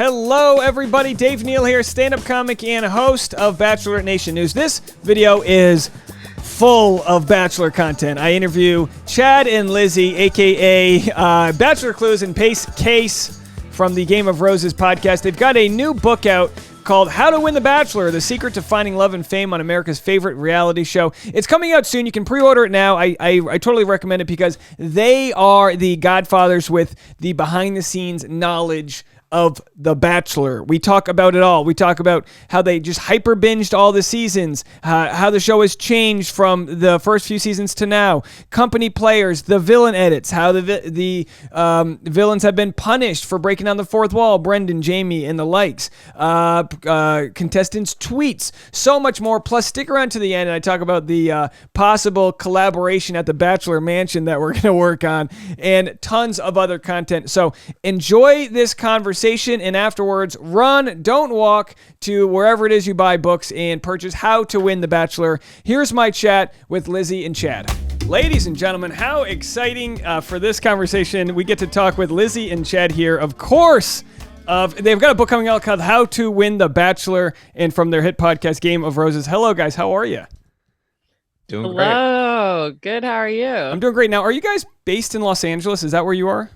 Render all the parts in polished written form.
Hello, everybody. Dave Neal here, stand-up comic and host of Bachelor Nation News. This video is full of Bachelor content. I interview Chad and Lizzie, a.k.a. Bachelor Clues and Pace Case from the Game of Roses podcast. They've got a new book out called How to Win the Bachelor, The Secret to Finding Love and Fame on America's Favorite Reality Show. It's coming out soon. You can pre-order it now. I totally recommend it because they are the godfathers with the behind-the-scenes knowledge of The Bachelor. We talk about it all. We talk about how they just hyper binged all the seasons, how the show has changed from the first few seasons to now, company players, the villain edits, how the villains have been punished for breaking down the fourth wall, Brendan, Jamie, and the likes, contestants' tweets, so much more. Plus, stick around to the end, and I talk about the possible collaboration at the Bachelor Mansion that we're going to work on, and tons of other content. So enjoy this conversation, and afterwards, run, don't walk, to wherever it is you buy books and purchase How to Win the Bachelor. Here's my chat with Lizzie and Chad. Ladies and gentlemen, how exciting for this conversation. We get to talk with Lizzie and Chad here, of course. They've got a book coming out called How to Win the Bachelor, and from their hit podcast, Game of Roses. Hello, guys. How are you? Doing great. Hello. Good. How are you? I'm doing great. Now, are you guys based in Los Angeles? Is that where you are?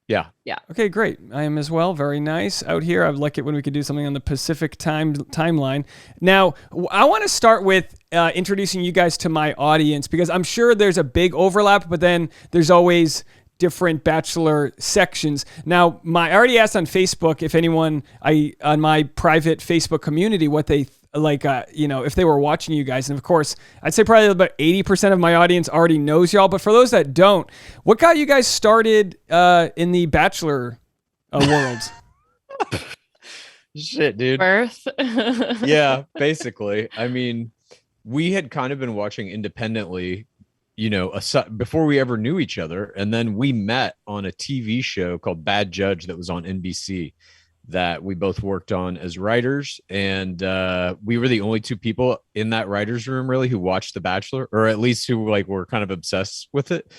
Yeah. Okay, great. I am as well. Very nice out here. I'd like it when we could do something on the Pacific timeline. Now, I want to start with introducing you guys to my audience because I'm sure there's a big overlap, but then there's always different Bachelor sections. Now, I already asked on Facebook if anyone on my private Facebook community what they if they were watching you guys. And of course, I'd say probably about 80% of my audience already knows y'all. But for those that don't, what got you guys started in the Bachelor world? Shit, dude. Birth. Yeah, basically. I mean, we had kind of been watching independently, before we ever knew each other. And then we met on a TV show called Bad Judge that was on NBC that we both worked on as writers. And we were the only two people in that writer's room really who watched The Bachelor, or at least who were kind of obsessed with it.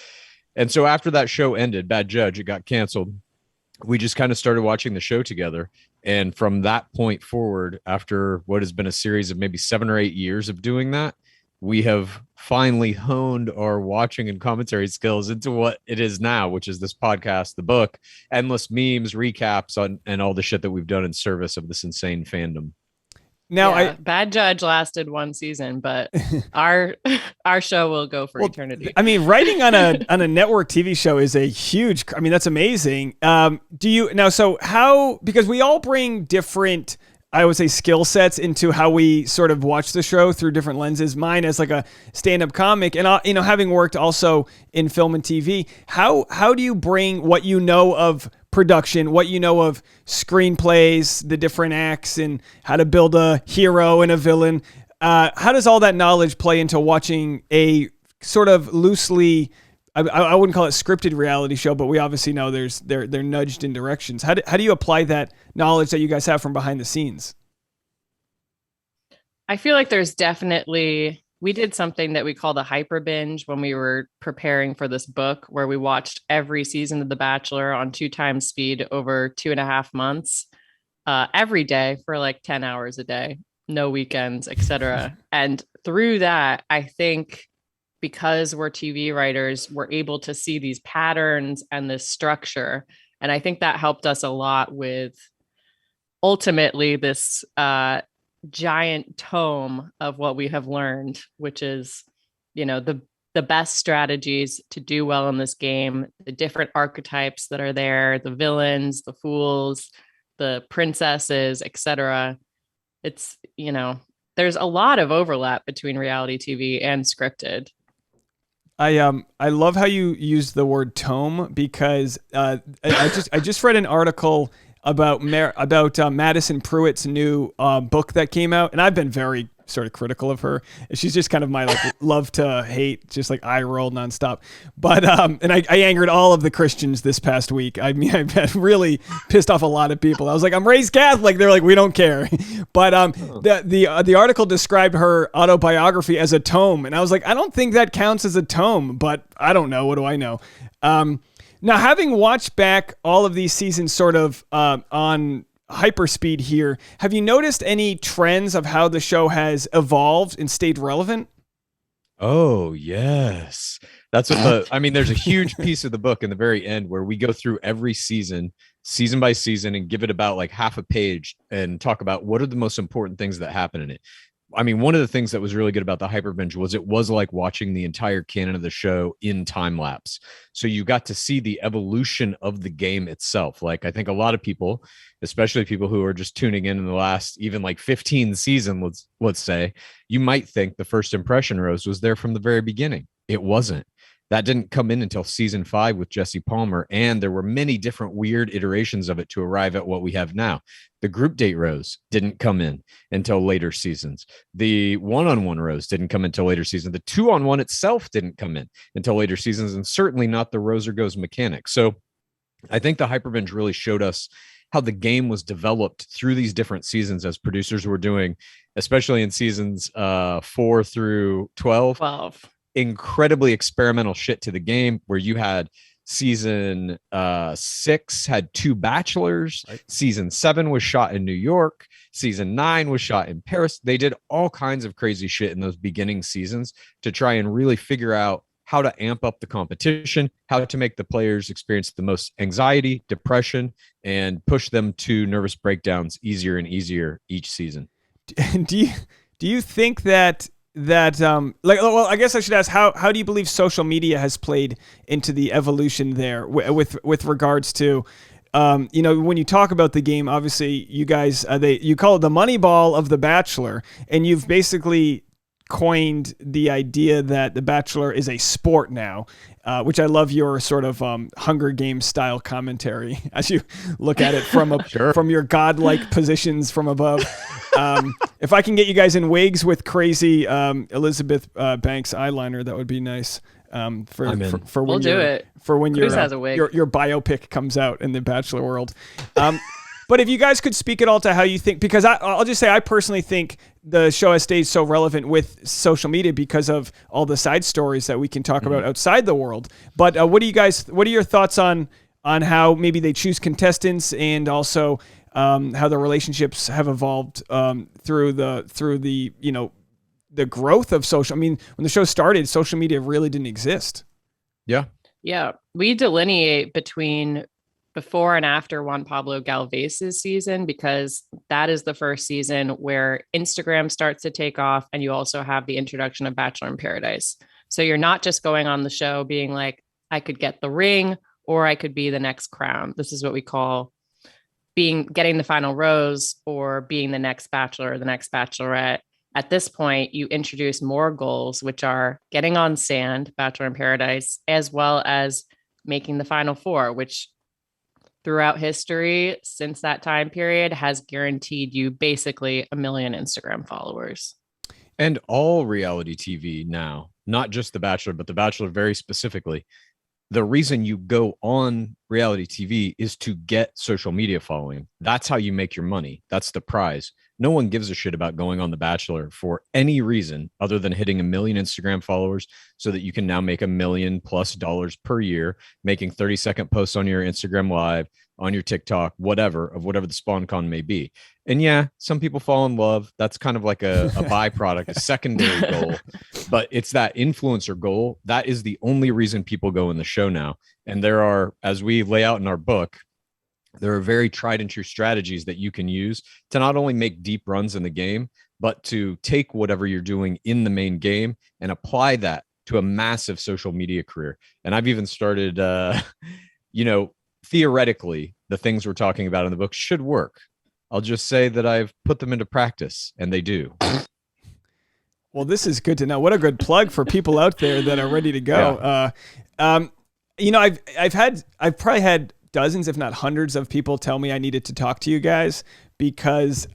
And so after that show ended, Bad Judge, it got canceled. We just kind of started watching the show together. And from that point forward, after what has been a series of maybe 7 or 8 years of doing that, we have finally honed our watching and commentary skills into what it is now, which is this podcast, the book, endless memes, recaps and all the shit that we've done in service of this insane fandom. Now, Bad Judge lasted 1 season, but our show will go for eternity. I mean, writing on a network TV show is a huge. I mean, that's amazing. Because we all bring different, I would say, skill sets into how we sort of watch the show through different lenses. Mine as like a stand-up comic, and having worked also in film and TV, how do you bring what you know of production, what you know of screenplays, the different acts, and how to build a hero and a villain? How does all that knowledge play into watching a sort of loosely, I wouldn't call it scripted reality show, but we obviously know they're nudged in directions. How do you apply that knowledge that you guys have from behind the scenes? I feel like there's definitely, we did something that we called a hyper binge when we were preparing for this book, where we watched every season of The Bachelor on 2 times speed over 2.5 months, every day for like 10 hours a day, no weekends, etc. And through that, I think, because we're TV writers, we're able to see these patterns and this structure. And I think that helped us a lot with ultimately this giant tome of what we have learned, which is, the best strategies to do well in this game, the different archetypes that are there, the villains, the fools, the princesses, etc. It's, there's a lot of overlap between reality TV and scripted. I love how you use the word tome because I just read an article about Madison Pruitt's new book that came out, and I've been very sort of critical of her. She's just kind of my love to hate, just like eye roll nonstop. But and I angered all of the Christians this past week. I mean, I've really pissed off a lot of people. I was like, I'm raised Catholic. They're like, we don't care. But the article described her autobiography as a tome, and I was like, I don't think that counts as a tome. But I don't know. What do I know? Now, having watched back all of these seasons sort of on hyperspeed here. Have you noticed any trends of how the show has evolved and stayed relevant? Oh, yes. That's what I mean, there's a huge piece of the book in the very end where we go through every season by season, and give it about like half a page and talk about what are the most important things that happen in it. I mean, one of the things that was really good about the Hyperbinge was it was like watching the entire canon of the show in time lapse. So you got to see the evolution of the game itself. Like, I think a lot of people, especially people who are just tuning in the last even like 15 season, let's say, you might think the first impression rose was there from the very beginning. It wasn't. That didn't come in until season 5 with Jesse Palmer, and there were many different weird iterations of it to arrive at what we have now. The group date rose didn't come in until later seasons. The one-on-one rose didn't come until later seasons. The two-on-one itself didn't come in until later seasons, and certainly not the Rose or Goes mechanic. So I think the Hyperbinge really showed us how the game was developed through these different seasons as producers were doing, especially in seasons 4 through 12. Incredibly experimental shit to the game, where you had season 6 had 2 bachelors, right. Season 7 was shot in New York, season 9 was shot in Paris. They did all kinds of crazy shit in those beginning seasons to try and really figure out how to amp up the competition, how to make the players experience the most anxiety, depression, and push them to nervous breakdowns easier and easier each season. Do you think that well, I guess I should ask, how do you believe social media has played into the evolution there with regards to, when you talk about the game, obviously you guys, you call it the money ball of The Bachelor, and you've basically coined the idea that The Bachelor is a sport now, which I love your sort of Hunger Games style commentary as you look at it from from your godlike positions from above. If I can get you guys in wigs with crazy Elizabeth Banks eyeliner, that would be nice. For when we'll do it. For when your biopic comes out in the Bachelor world. But if you guys could speak at all to how you think, because I'll just say I personally think the show has stayed so relevant with social media because of all the side stories that we can talk about outside the world. But what are your thoughts on how maybe they choose contestants, and also how the relationships have evolved through the the growth of social. I mean, when the show started, social media really didn't exist. Yeah. We delineate between before and after Juan Pablo Galvez's season, because that is the first season where Instagram starts to take off, and you also have the introduction of Bachelor in Paradise. So you're not just going on the show being like, I could get the ring or I could be the next crown. This is what we call getting the final rose, or being the next Bachelor or the next Bachelorette. At this point, you introduce more goals, which are getting on sand, Bachelor in Paradise, as well as making the final 4, which throughout history since that time period has guaranteed you basically 1 million Instagram followers. And all reality TV now, not just The Bachelor, but The Bachelor very specifically, the reason you go on reality TV is to get social media following. That's how you make your money. That's the prize. No one gives a shit about going on The Bachelor for any reason other than hitting 1 million Instagram followers, so that you can now make $1 million+ per year, making 30-second posts on your Instagram Live, on your TikTok, whatever the spawn con may be. And yeah, some people fall in love. That's kind of like a byproduct, a secondary goal, but it's that influencer goal. That is the only reason people go in the show now. And there are, as we lay out in our book, there are very tried and true strategies that you can use to not only make deep runs in the game, but to take whatever you're doing in the main game and apply that to a massive social media career. And I've even started, theoretically, the things we're talking about in the book should work. I'll just say that I've put them into practice, and they do. Well, this is good to know. What a good plug for people out there that are ready to go. Yeah. I've probably had dozens, if not hundreds, of people tell me I needed to talk to you guys, because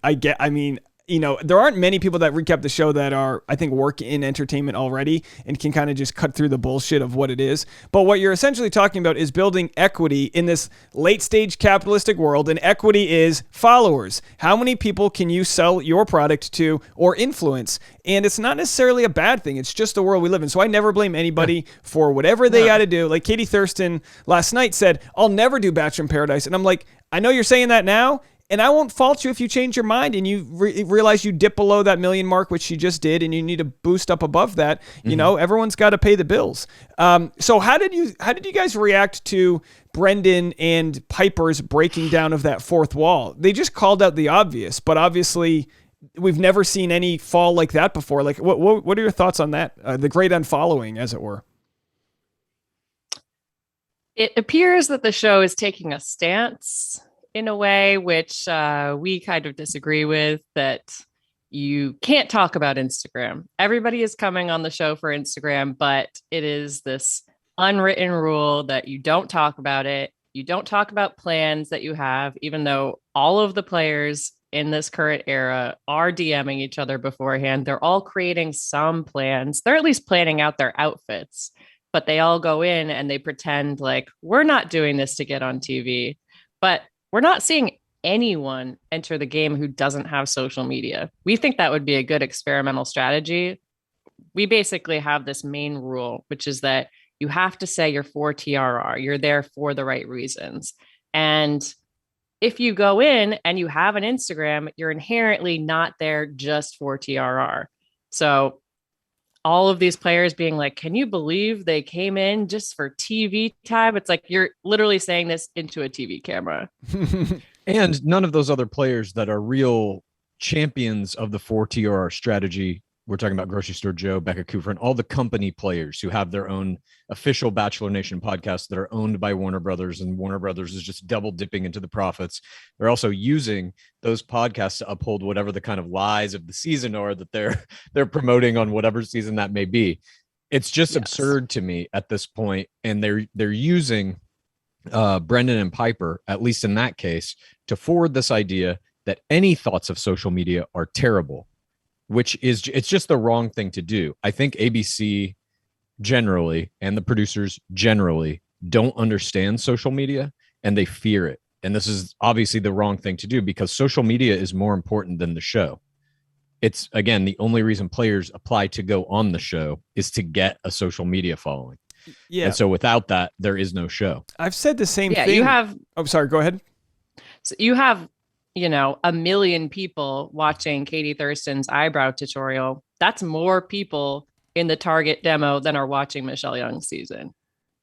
there aren't many people that recap the show that are, I think, work in entertainment already and can kind of just cut through the bullshit of what it is. But what you're essentially talking about is building equity in this late stage capitalistic world. And equity is followers. How many people can you sell your product to or influence? And it's not necessarily a bad thing. It's just the world we live in. So I never blame anybody for whatever they got to do. Like Katie Thurston last night said, I'll never do Bachelor in Paradise. And I'm like, I know you're saying that now. And I won't fault you if you change your mind and you realize you dip below that million mark, which you just did, and you need to boost up above that. You know, everyone's got to pay the bills. So how did you guys react to Brendan and Piper's breaking down of that fourth wall? They just called out the obvious, but obviously we've never seen any fall like that before. Like, what are your thoughts on that? The great unfollowing, as it were. It appears that the show is taking a stance in a way which we kind of disagree with, that you can't talk about Instagram. Everybody is coming on the show for Instagram, but it is this unwritten rule that you don't talk about it. You don't talk about plans that you have, even though all of the players in this current era are DMing each other beforehand. They're all creating some plans. They're at least planning out their outfits, but they all go in and they pretend like, we're not doing this to get on TV. But we're not seeing anyone enter the game who doesn't have social media. We think that would be a good experimental strategy. We basically have this main rule, which is that you have to say you're for TRR. You're there for the right reasons. And if you go in and you have an Instagram, you're inherently not there just for TRR. So all of these players being like, can you believe they came in just for TV time? It's like, you're literally saying this into a TV camera. And none of those other players that are real champions of the 4TRR strategy, we're talking about Grocery Store Joe, Becca Cooper, and all the company players who have their own official Bachelor Nation podcasts that are owned by Warner Brothers, and Warner Brothers is just double dipping into the profits. They're also using those podcasts to uphold whatever the kind of lies of the season are that they're promoting on whatever season that may be. It's just absurd to me at this point, and they're using Brendan and Piper, at least in that case, to forward this idea that any thoughts of social media are terrible, which is, it's just the wrong thing to do. I think ABC generally and the producers generally don't understand social media, and they fear it. And this is obviously the wrong thing to do, because social media is more important than the show. It's, again, the only reason players apply to go on the show is to get a social media following. Yeah. And so without that, there is no show. I've said the same thing. You have, oh, sorry, go ahead. So you have, you know, 1 million people watching Katie Thurston's eyebrow tutorial. That's more people in the target demo than are watching Michelle Young's season.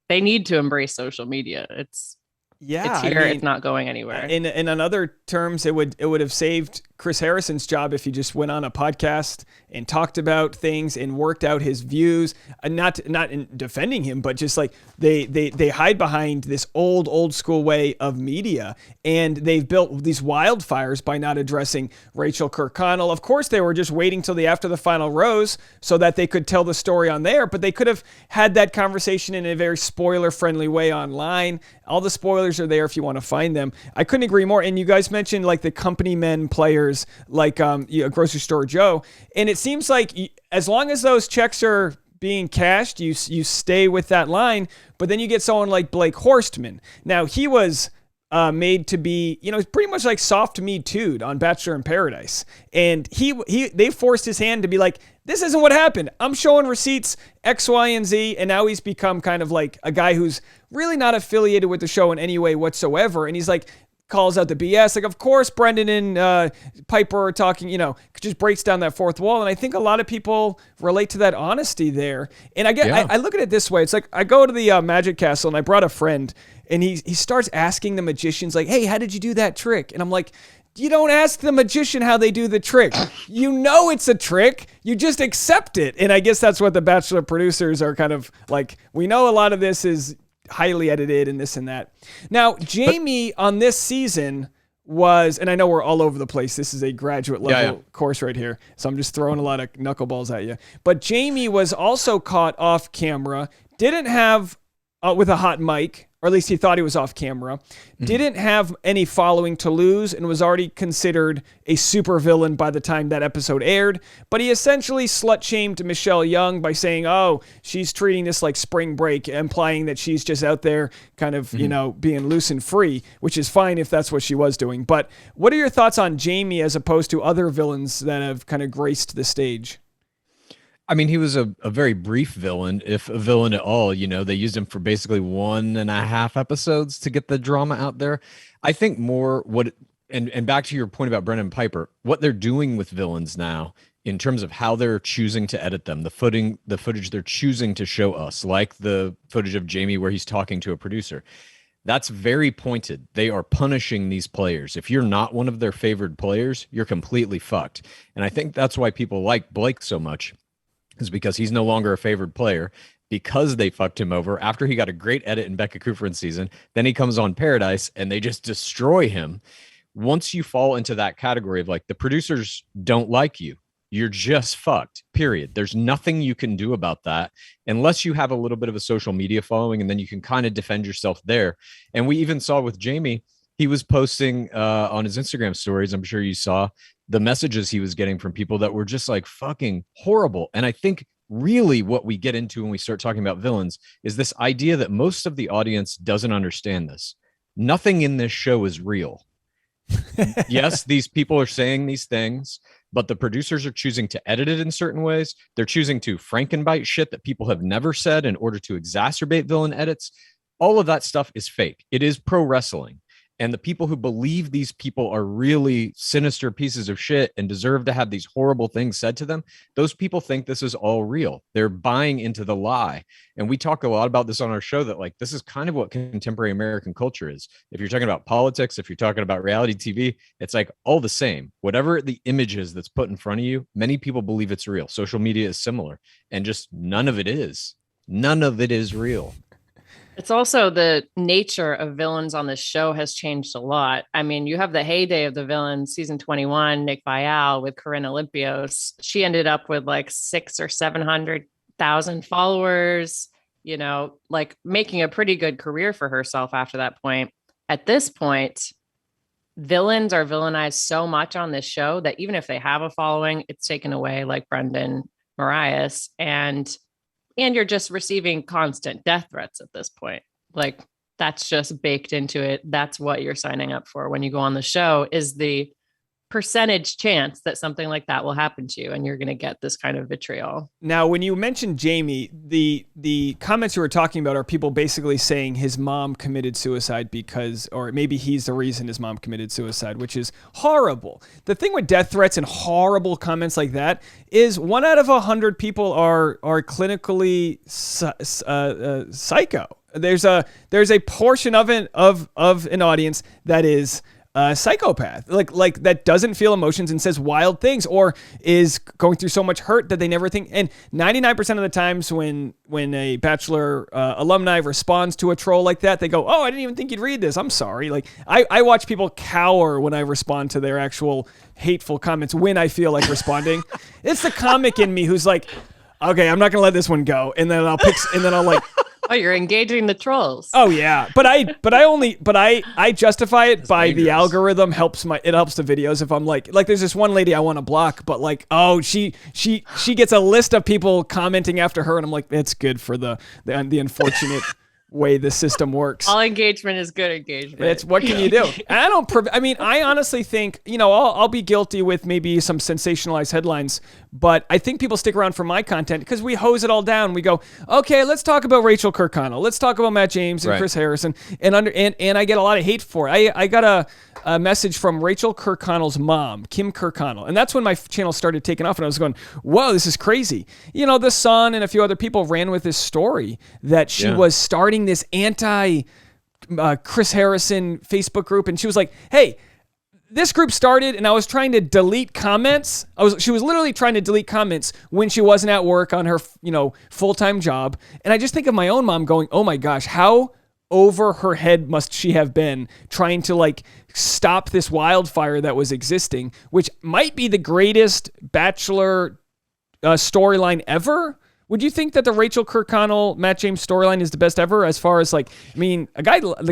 They need to embrace social media. It's here. I mean, it's not going anywhere. In other terms, it would have saved Chris Harrison's job if he just went on a podcast and talked about things and worked out his views. Not in defending him, but just like they hide behind this old school way of media, and they've built these wildfires by not addressing Rachel Kirkconnell. Of course, they were just waiting till after the final rose so that they could tell the story on there, but they could have had that conversation in a very spoiler-friendly way online. All the spoilers are there if you want to find them. I couldn't agree more. And you guys mentioned like the company men players, like Grocery Store Joe, and it seems like as long as those checks are being cashed, you stay with that line. But then you get someone like Blake Horstman. Now he was made to be, pretty much like soft Me Too'd on Bachelor in Paradise, and they forced his hand to be like, this isn't what happened. I'm showing receipts X, Y, and Z, and now he's become kind of like a guy who's really not affiliated with the show in any way whatsoever, and he's like, calls out the BS. Like, of course, Brendan and Piper are talking, just breaks down that fourth wall. And I think a lot of people relate to that honesty there. And I look at it this way. It's like, I go to the Magic Castle and I brought a friend, and he starts asking the magicians like, hey, how did you do that trick? And I'm like, you don't ask the magician how they do the trick. You know it's a trick. You just accept it. And I guess that's what the Bachelor producers are kind of like, we know a lot of this is highly edited and this and that. Now, Jamie on this season was, and I know we're all over the place. This is a graduate level course right here, so I'm just throwing a lot of knuckleballs at you. But Jamie was also caught off camera, didn't have, with a hot mic, or at least he thought he was off camera, didn't have any following to lose, and was already considered a supervillain by the time that episode aired. But he essentially slut-shamed Michelle Young by saying, oh, she's treating this like spring break, implying that she's just out there kind of, being loose and free, which is fine if that's what she was doing. But what are your thoughts on Jamie as opposed to other villains that have kind of graced the stage? I mean, he was a very brief villain, if a villain at all. They used him for basically 1.5 episodes to get the drama out there. I think more and back to your point about Brennan Piper, what they're doing with villains now in terms of how they're choosing to edit them, the footage they're choosing to show us, like the footage of Jamie where he's talking to a producer. That's very pointed. They are punishing these players. If you're not one of their favored players, you're completely fucked. And I think that's why people like Blake so much, is because he's no longer a favored player, because they fucked him over after he got a great edit in Becca Kufrin's season. Then he comes on Paradise and they just destroy him. Once you fall into that category of like, the producers don't like you, you're just fucked, period. There's nothing you can do about that unless you have a little bit of a social media following, and then you can kind of defend yourself there. And we even saw with Jamie, he was posting on his Instagram stories, I'm sure you saw the messages he was getting from people that were just like fucking horrible. And I think really what we get into when we start talking about villains is this idea that most of the audience doesn't understand this. Nothing in this show is real. Yes, these people are saying these things, but the producers are choosing to edit it in certain ways. They're choosing to Frankenbite shit that people have never said in order to exacerbate villain edits. All of that stuff is fake. It is pro wrestling. And the people who believe these people are really sinister pieces of shit and deserve to have these horrible things said to them, those people think this is all real. They're buying into the lie. And we talk a lot about this on our show, that like, this is kind of what contemporary American culture is. If you're talking about politics, if you're talking about reality TV, it's like all the same. Whatever the image is that's put in front of you, many people believe it's real. Social media is similar, and just none of it is. None of it is real. It's also the nature of villains on this show has changed a lot. I mean, you have the heyday of the villains, season 21, Nick Vial with Corinne Olympios. She ended up with like 600,000 or 700,000 followers, you know, like making a pretty good career for herself after that point. At this point, villains are villainized so much on this show that even if they have a following, it's taken away, like Brendan Marias, and you're just receiving constant death threats at this point. Like, that's just baked into it. That's what you're signing up for when you go on the show, is the percentage chance that something like that will happen to you, and you're going to get this kind of vitriol. Now, when you mentioned Jamie, the comments you were talking about are people basically saying his mom committed suicide because, or maybe he's the reason his mom committed suicide, which is horrible. The thing with death threats and horrible comments like that is 1 out of 100 people are clinically psycho. There's a portion of an audience that is psychopath, like that doesn't feel emotions and says wild things, or is going through so much hurt that they never think. And 99% of the times when a Bachelor alumni responds to a troll like that, they go, "Oh, I didn't even think you'd read this. I'm sorry." Like I watch people cower when I respond to their actual hateful comments when I feel like responding. It's the comic in me who's like, "Okay, I'm not gonna let this one go," and then I'll like. Oh, you're engaging the trolls. Oh yeah, but I justify it. That's by dangerous. The algorithm helps it helps the videos. If I'm like there's this one lady I want to block, but like, oh, she gets a list of people commenting after her, and I'm like, it's good for the unfortunate way the system works. All engagement is good engagement. It's what can you do? I honestly think, I'll be guilty with maybe some sensationalized headlines, but I think people stick around for my content because we hose it all down. We go, okay, let's talk about Rachel Kirkconnell. Let's talk about Matt James and right. Chris Harrison. And I get a lot of hate for it. I got a message from Rachel Kirkconnell's mom, Kim Kirkconnell. And that's when my channel started taking off, and I was going, whoa, this is crazy. The Sun and a few other people ran with this story that she was starting this anti Chris Harrison Facebook group, and she was like, hey, this group started and I was trying to delete comments. She was literally trying to delete comments when she wasn't at work on her, full-time job. And I just think of my own mom going, oh my gosh, how over her head must she have been trying to stop this wildfire that was existing, which might be the greatest Bachelor storyline ever. Would you think that the Rachel Kirkconnell, Matt James storyline is the best ever? As far as the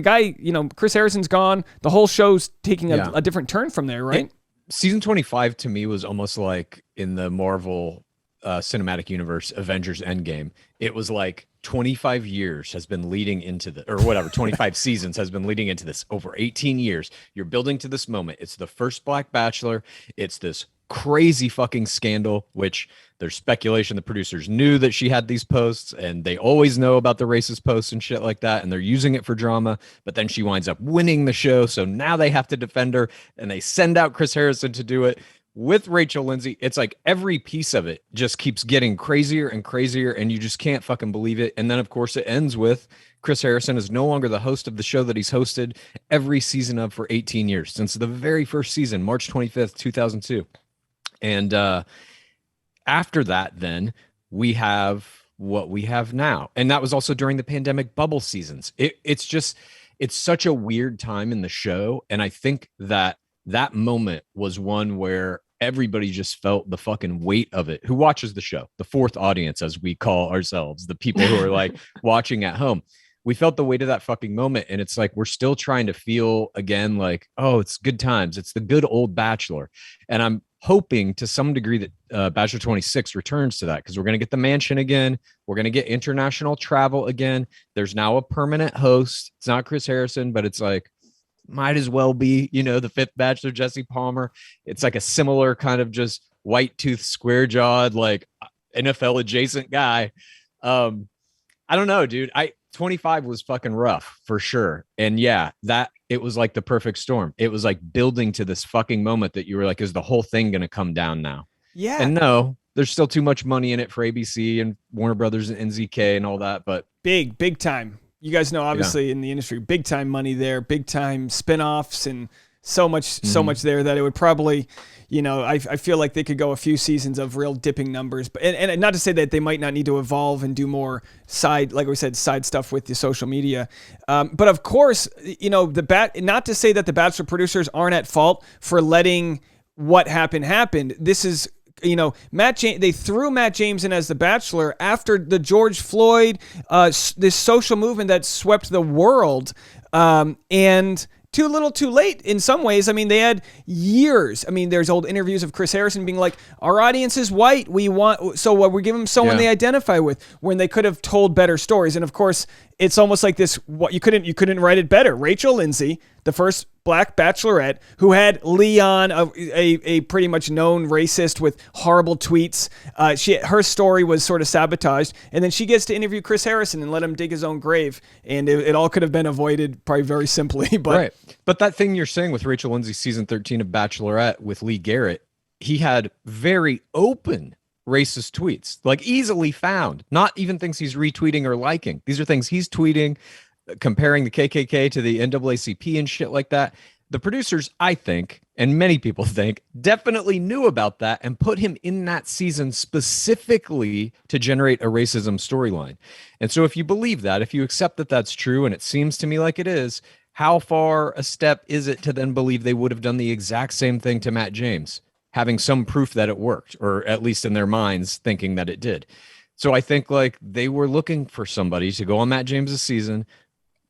guy, Chris Harrison's gone. The whole show's taking a different turn from there, right? Season 25 to me was almost like in the Marvel cinematic universe, Avengers Endgame. It was like 25 years has been leading into 25 seasons has been leading into this. Over 18 years, you're building to this moment. It's the first Black Bachelor. It's this crazy fucking scandal, which there's speculation the producers knew that she had these posts, and they always know about the racist posts and shit like that, and they're using it for drama. But then she winds up winning the show, so now they have to defend her, and they send out Chris Harrison to do it with Rachel Lindsay. It's like every piece of it just keeps getting crazier and crazier, and you just can't fucking believe it. And then, of course, it ends with Chris Harrison is no longer the host of the show that he's hosted every season of for 18 years, since the very first season, March 25th, 2002. And after that, then we have what we have now. And that was also during the pandemic bubble seasons. It's such a weird time in the show. And I think that moment was one where everybody just felt the fucking weight of it. Who watches the show? The fourth audience, as we call ourselves, the people who are like watching at home. We felt the weight of that fucking moment. And it's like, we're still trying to feel again, like, oh, it's good times. It's the good old Bachelor. And I'm hoping to some degree that Bachelor 26 returns to that, because we're going to get the mansion again. We're going to get international travel again. There's now a permanent host. It's not Chris Harrison, but it's like, might as well be, the fifth Bachelor, Jesse Palmer. It's like a similar kind of just white tooth, square jawed, like NFL adjacent guy. I don't know, dude. 25 was fucking rough for sure. And yeah, that it was like the perfect storm. It was like building to this fucking moment that you were like, is the whole thing going to come down now? Yeah. And no, there's still too much money in it for ABC and Warner Brothers and NZK and all that. But big time. You guys know, obviously in the industry, big time money there, big time spinoffs, and so much there that it would probably, I feel like they could go a few seasons of real dipping numbers, but and not to say that they might not need to evolve and do more side stuff with the social media, but of course, not to say that the Bachelor producers aren't at fault for letting what happened. This is, they threw Matt James in as the Bachelor after the George Floyd, this social movement that swept the world, and too little too late in some ways. I mean, they had years. I mean, there's old interviews of Chris Harrison being like, our audience is white. So we give them someone they identify with, when they could have told better stories. And of course, it's almost like this, you couldn't write it better. Rachel Lindsay, the first Black Bachelorette, who had Leon, a pretty much known racist with horrible tweets. Her story was sort of sabotaged, and then she gets to interview Chris Harrison and let him dig his own grave, and it all could have been avoided probably very simply. But right. But that thing you're saying with Rachel Lindsay season 13 of Bachelorette with Lee Garrett, he had very open racist tweets, like easily found, not even things he's retweeting or liking. These are things he's tweeting, comparing the KKK to the NAACP and shit like that. The producers, I think, and many people think, definitely knew about that and put him in that season specifically to generate a racism storyline. And so if you believe that, if you accept that that's true, and it seems to me like it is, how far a step is it to then believe they would have done the exact same thing to Matt James, having some proof that it worked, or at least in their minds thinking that it did? So I think like they were looking for somebody to go on Matt James's season.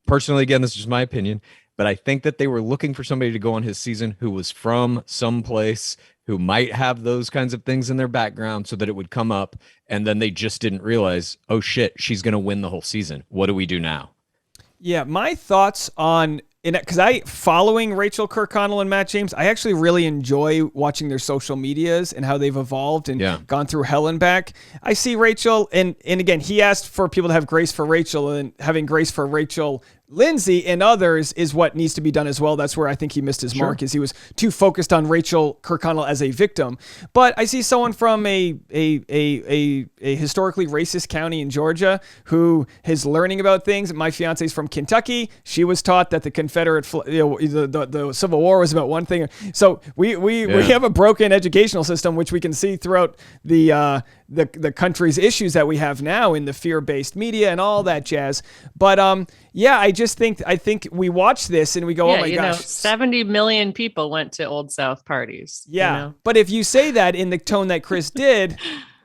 Personally, again, this is just my opinion, but I think that they were looking for somebody to go on his season who was from someplace, who might have those kinds of things in their background so that it would come up. And then they just didn't realize, oh shit, she's going to win the whole season. What do we do now? Yeah, my thoughts on, because following Rachel Kirkconnell and Matt James, I actually really enjoy watching their social medias and how they've evolved and gone through hell and back. I see Rachel, and again, he asked for people to have grace for Rachel, and having grace for Rachel Lindsay and others is what needs to be done as well. That's where I think he missed his mark, is he was too focused on Rachel Kirkconnell as a victim. But I see someone from a historically racist county in Georgia who is learning about things. My fiance's from Kentucky. She was taught that the Confederate, the Civil War was about one thing. So we have a broken educational system, which we can see throughout the country's issues that we have now in the fear-based media and all that jazz. But I think we watch this and we go, oh my gosh. 70 million people went to Old South parties. Yeah. But if you say that in the tone that Chris did,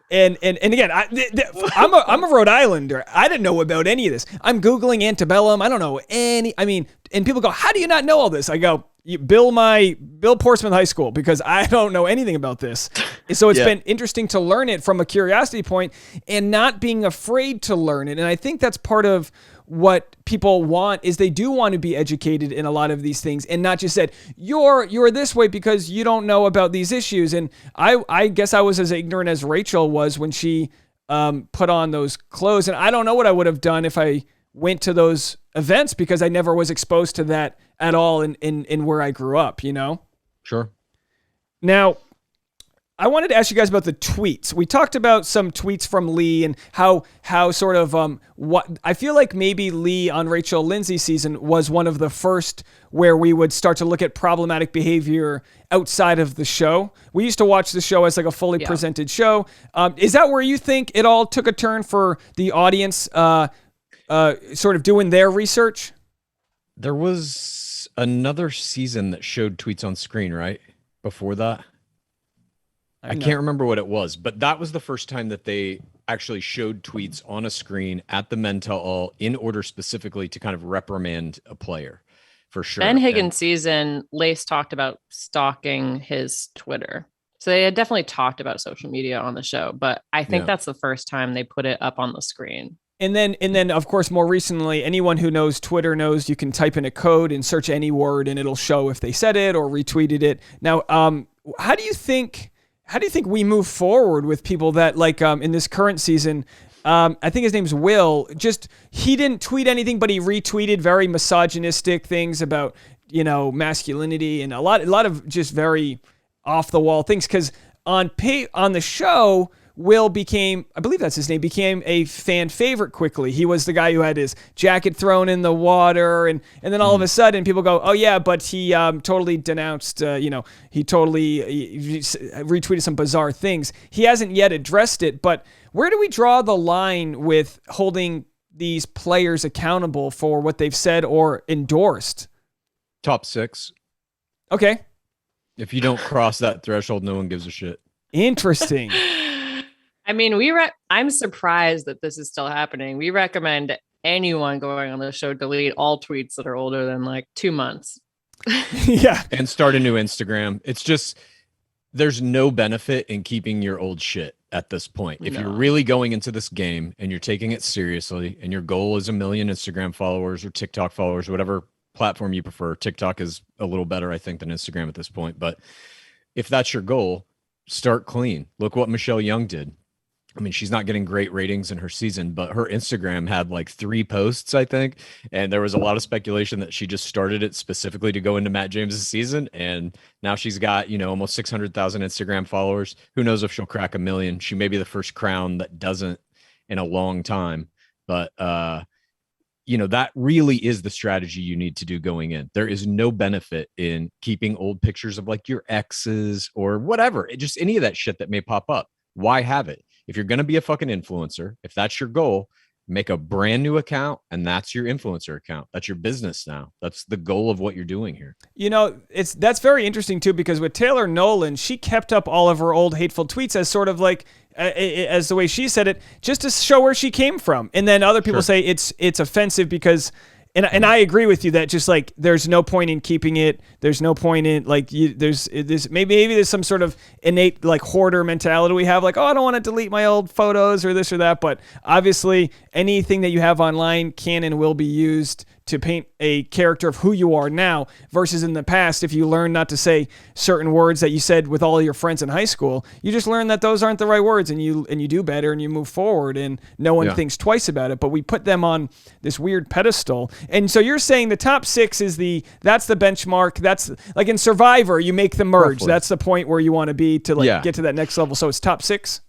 and again, I'm a Rhode Islander. I didn't know about any of this. I'm Googling antebellum. I don't know and people go, how do you not know all this? I go, Bill Portsmouth High School, because I don't know anything about this. So it's been interesting to learn it from a curiosity point and not being afraid to learn it. And I think that's part of what people want is they do want to be educated in a lot of these things and not just said, you're this way because you don't know about these issues. And I guess I was as ignorant as Rachel was when she put on those clothes. And I don't know what I would have done if I went to those events because I never was exposed to that at all in where I grew up, you know? Sure. Now, I wanted to ask you guys about the tweets. We talked about some tweets from Lee and how sort of what I feel like maybe Lee on Rachel Lindsay's season was one of the first where we would start to look at problematic behavior outside of the show. We used to watch the show as like a fully presented show. Is that where you think it all took a turn for the audience sort of doing their research? There was another season that showed tweets on screen, right? Before that? I can't remember what it was, but that was the first time that they actually showed tweets on a screen at the Men Tell All in order specifically to kind of reprimand a player, for sure. Ben Higgins' season, Lace talked about stalking his Twitter. So they had definitely talked about social media on the show, but I think that's the first time they put it up on the screen. And then, of course, more recently, anyone who knows Twitter knows you can type in a code and search any word, and it'll show if they said it or retweeted it. Now, how do you think we move forward with people that, like, in this current season? I think his name's Will. Just he didn't tweet anything, but he retweeted very misogynistic things about, you know, masculinity and a lot of just very off the wall things. Because on the show, Will became, I believe that's his name, became a fan favorite quickly. He was the guy who had his jacket thrown in the water, and then all of a sudden people go, oh yeah, but he totally denounced, he totally retweeted some bizarre things. He hasn't yet addressed it, but where do we draw the line with holding these players accountable for what they've said or endorsed? Top 6. Okay. If you don't cross that threshold, no one gives a shit. Interesting. I mean, I'm surprised that this is still happening. We recommend anyone going on the show delete all tweets that are older than like 2 months. Yeah. And start a new Instagram. It's just, there's no benefit in keeping your old shit at this point. If you're really going into this game and you're taking it seriously and your goal is 1 million Instagram followers or TikTok followers, whatever platform you prefer. TikTok is a little better, I think, than Instagram at this point. But if that's your goal, start clean. Look what Michelle Young did. I mean, she's not getting great ratings in her season, but her Instagram had like 3 posts, I think. And there was a lot of speculation that she just started it specifically to go into Matt James's season. And now she's got, almost 600,000 Instagram followers. Who knows if she'll crack 1 million? She may be the first crown that doesn't in a long time. But, that really is the strategy you need to do going in. There is no benefit in keeping old pictures of like your exes or whatever. Just any of that shit that may pop up. Why have it? If you're going to be a fucking influencer, if that's your goal, make a brand new account and that's your influencer account. That's your business now. That's the goal of what you're doing here. That's very interesting too, because with Taylor Nolan, she kept up all of her old hateful tweets as sort of like, as the way she said it, just to show where she came from. And then other people say it's offensive because, and I agree with you that just like there's no point in keeping it. There's no point in like there's maybe there's some sort of innate like hoarder mentality we have, like, oh, I don't want to delete my old photos or this or that. But obviously anything that you have online can and will be used to paint a character of who you are now versus in the past. If you learn not to say certain words that you said with all your friends in high school, you just learn that those aren't the right words and you do better and you move forward and no one thinks twice about it. But we put them on this weird pedestal. And so you're saying the top 6 that's the benchmark. That's like in Survivor, you make the merge. Roughly. That's the point where you want to be to get to that next level. So it's top 6.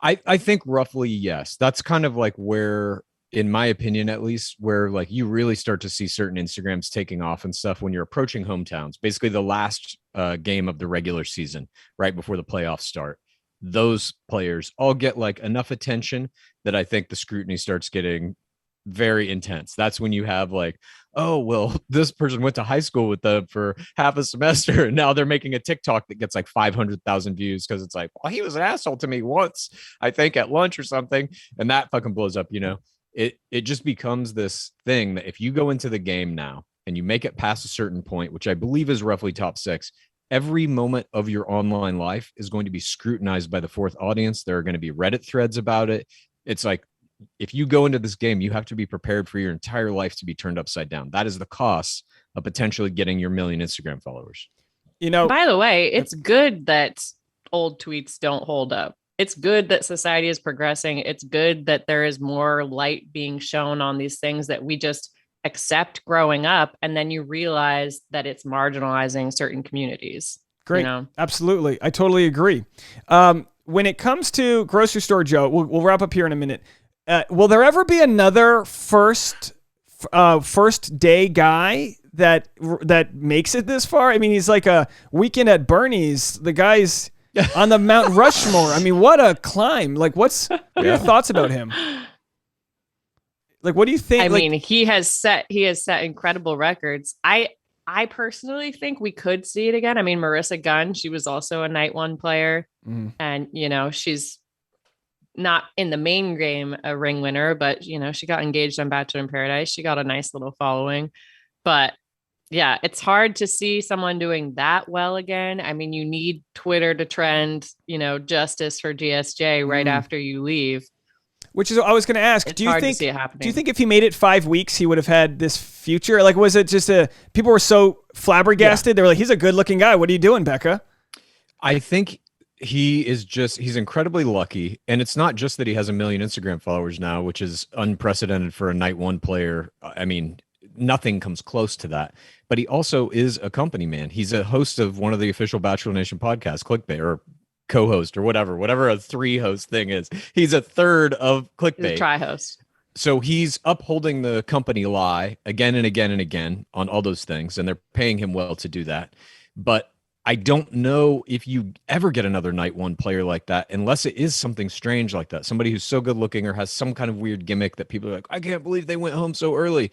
I think roughly, yes. That's kind of like where, in my opinion, at least, where like you really start to see certain Instagrams taking off and stuff when you're approaching hometowns, basically the last game of the regular season, right before the playoffs start. Those players all get like enough attention that I think the scrutiny starts getting very intense. That's when you have like, oh, well, this person went to high school with them for half a semester and now they're making a TikTok that gets like 500,000 views because it's like, well, he was an asshole to me once, I think at lunch or something. And that fucking blows up, It just becomes this thing that if you go into the game now and you make it past a certain point, which I believe is roughly top 6, every moment of your online life is going to be scrutinized by the fourth audience. There are going to be Reddit threads about it. It's like if you go into this game, you have to be prepared for your entire life to be turned upside down. That is the cost of potentially getting your million Instagram followers. By the way, it's good that old tweets don't hold up. It's good that society is progressing. It's good that there is more light being shown on these things that we just accept growing up. And then you realize that it's marginalizing certain communities. Great. Absolutely. I totally agree. When it comes to Grocery Store Joe, we'll wrap up here in a minute. Will there ever be another first day guy that makes it this far? I mean, he's like a Weekend at Bernie's. The guy's on the Mount Rushmore. I mean, what a climb. Like, what are your thoughts about him? Like, what do you think? I mean, he has set incredible records. I personally think we could see it again. I mean, Marissa Gunn, she was also a night one player, and she's not in the main game a ring winner, but she got engaged on Bachelor in Paradise. She got a nice little following, but yeah, it's hard to see someone doing that well again. I mean, you need Twitter to trend, justice for GSJ right after you leave. Which is, I was going to ask, do you think if he made it 5 weeks, he would have had this future? Like, was it just people were so flabbergasted? Yeah. They were like, he's a good looking guy. What are you doing, Becca? I think he's incredibly lucky. And it's not just that he has 1 million Instagram followers now, which is unprecedented for a night one player. I mean, nothing comes close to that, but he also is a company man. He's a host of one of the official Bachelor Nation podcasts, Clickbait, or co-host, or whatever a 3-host thing is. He's a third of Clickbait. He's a tri-host. So he's upholding the company lie again and again and again on all those things, and they're paying him well to do that. But I don't know if you ever get another night one player like that, unless it is something strange like that. Somebody who's so good looking or has some kind of weird gimmick that people are like, I can't believe they went home so early.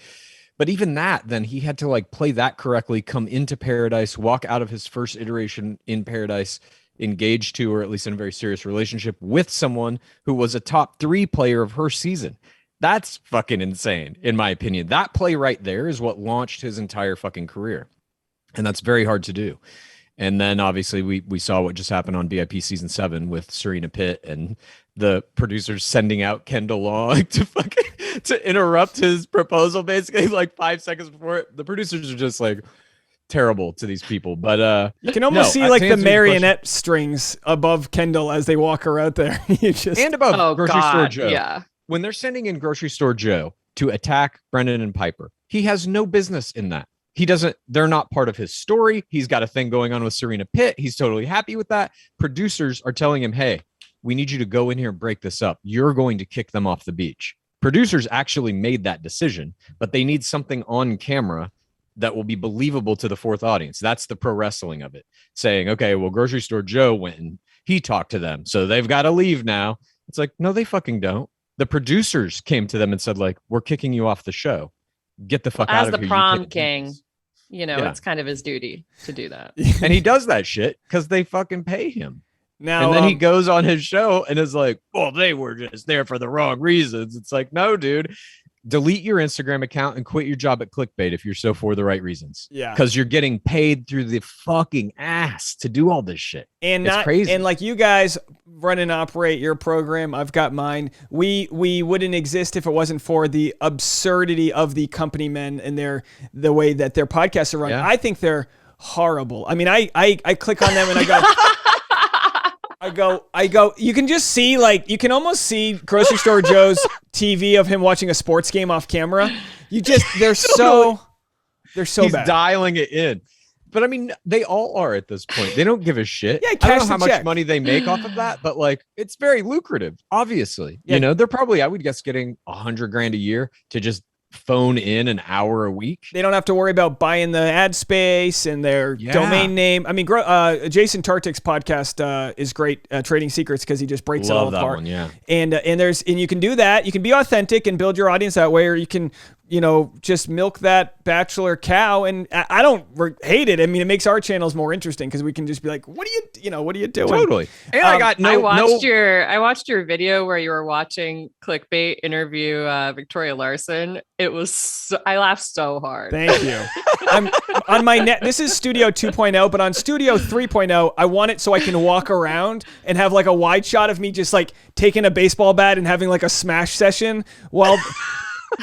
But even that, then he had to like play that correctly, come into Paradise, walk out of his first iteration in Paradise, engaged to, or at least in a very serious relationship with someone who was a top 3 player of her season. That's fucking insane, in my opinion. That play right there is what launched his entire fucking career. And that's very hard to do. And then obviously we saw what just happened on VIP season 7 with Serena Pitt and the producers sending out Kendall Long to interrupt his proposal, basically like 5 seconds before it. The producers are just like terrible to these people. But you can almost see like the marionette strings above Kendall as they walk her out there. And above Grocery Store Joe. Yeah. When they're sending in Grocery Store Joe to attack Brendan and Piper, he has no business in that. They're not part of his story. He's got a thing going on with Serena Pitt. He's totally happy with that. Producers are telling him, hey, we need you to go in here and break this up. You're going to kick them off the beach. Producers actually made that decision, but they need something on camera that will be believable to the fourth audience. That's the pro wrestling of it. Saying, okay, well, Grocery Store Joe went and he talked to them, so they've got to leave now. It's like, no, they fucking don't. The producers came to them and said, like, we're kicking you off the show. Get the fuck out of here. As the prom king, it's kind of his duty to do that. And he does that shit because they fucking pay him. Now, and then he goes on his show and is like, well, they were just there for the wrong reasons. It's like, no, dude, delete your Instagram account and quit your job at Clickbait if you're so for the right reasons. Yeah. Because you're getting paid through the fucking ass to do all this shit. And it's crazy. And like you guys run and operate your program, I've got mine. We wouldn't exist if it wasn't for the absurdity of the company men and the way that their podcasts are run. Yeah. I think they're horrible. I mean, I click on them and I go, you can just see, like, you can almost see Grocery Store Joe's TV of him watching a sports game off camera. They're so He's bad. Dialing it in. But I mean, they all are at this point. They don't give a shit. Yeah, I don't know how much money they make off of that, but like, it's very lucrative, obviously. Yeah. They're probably, I would guess, getting $100,000 a year to just phone in an hour a week. They don't have to worry about buying the ad space and their domain name. I mean, Jason Tartick's podcast is great, Trading Secrets, because he just breaks it all apart. One, yeah. And you can do that. You can be authentic and build your audience that way, or you can just milk that Bachelor cow. And I don't hate it. I mean, it makes our channels more interesting because we can just be like, what are you doing? Totally. And I watched your video where you were watching clickbait interview Victoria Larson. I laughed so hard. Thank you. I'm on my net. This is Studio 2.0, but on Studio 3.0, I want it so I can walk around and have like a wide shot of me just like taking a baseball bat and having like a smash session while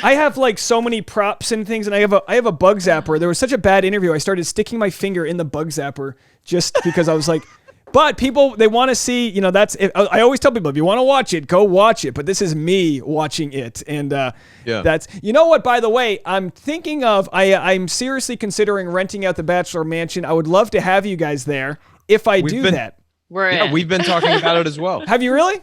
I have like so many props and things, and I have a bug zapper. There was such a bad interview, I started sticking my finger in the bug zapper just because I was like, but people, they want to see, I always tell people, if you want to watch it, go watch it. But this is me watching it. And that's, what, by the way, I'm thinking of, I'm seriously considering renting out the Bachelor Mansion. I would love to have you guys there if I do that. We've been talking about it as well. Have you really?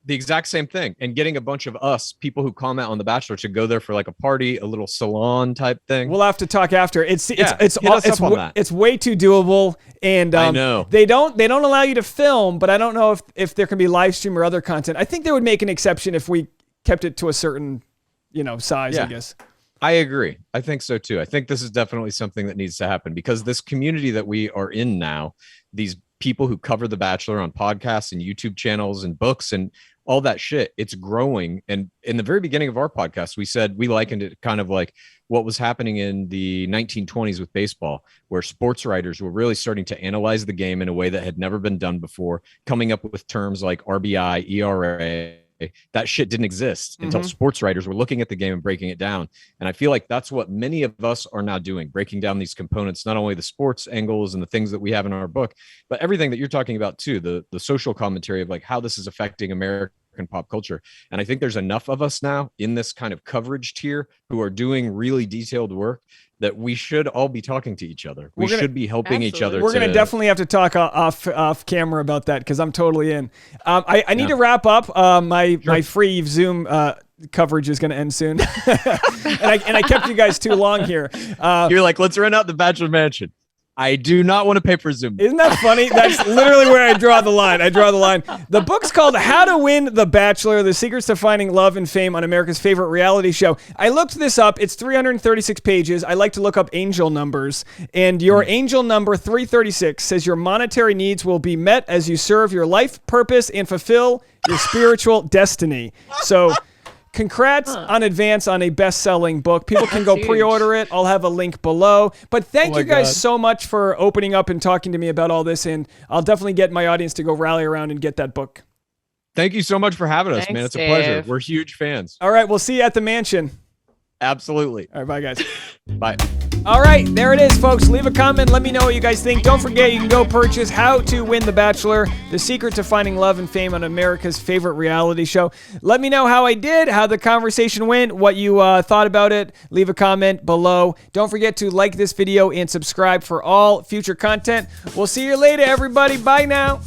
The exact same thing, and getting a bunch of people who comment on The Bachelor to go there for like a party, a little salon type thing. We'll have to talk after. It's way too doable, and I know they don't allow you to film, but I don't know if there can be live stream or other content. I think they would make an exception if we kept it to a certain size. I guess. I agree. I think so too. I think this is definitely something that needs to happen because this community that we are in now, these people who cover The Bachelor on podcasts and YouTube channels and books and all that shit, it's growing. And in the very beginning of our podcast, we said we likened it kind of like what was happening in the 1920s with baseball, where sports writers were really starting to analyze the game in a way that had never been done before, coming up with terms like RBI, ERA. That shit didn't exist until sports writers were looking at the game and breaking it down. And I feel like that's what many of us are now doing, breaking down these components, not only the sports angles and the things that we have in our book, but everything that you're talking about too, the social commentary of like how this is affecting American pop culture. And I think there's enough of us now in this kind of coverage tier who are doing really detailed work that we should all be talking to each other. We should be helping each other. We're going to definitely have to talk off camera about that because I'm totally in. I need to wrap up. My free Zoom coverage is going to end soon. and I kept you guys too long here. You're like, let's rent out the Bachelor Mansion. I do not want to pay for Zoom. Isn't that funny? That's literally where I draw the line. The book's called How to Win the Bachelor, The Secrets to Finding Love and Fame on America's Favorite Reality Show. I looked this up. It's 336 pages. I like to look up angel numbers. And your angel number 336 says your monetary needs will be met as you serve your life purpose and fulfill your spiritual destiny. So congrats on advance on a best-selling book. People can go pre-order it. I'll have a link below. But thank you guys so much for opening up and talking to me about all this, and I'll definitely get my audience to go rally around and get that book. Thank you so much for having us, man. It's a pleasure. We're huge fans. All right, we'll see you at the mansion. Absolutely. All right, bye, guys. Bye. All right, there it is, folks. Leave a comment. Let me know what you guys think. Don't forget, you can go purchase How to Win the Bachelor, The Secret to Finding Love and Fame on America's Favorite Reality Show. Let me know how I did, how the conversation went, what you thought about it. Leave a comment below. Don't forget to like this video and subscribe for all future content. We'll see you later, everybody. Bye now.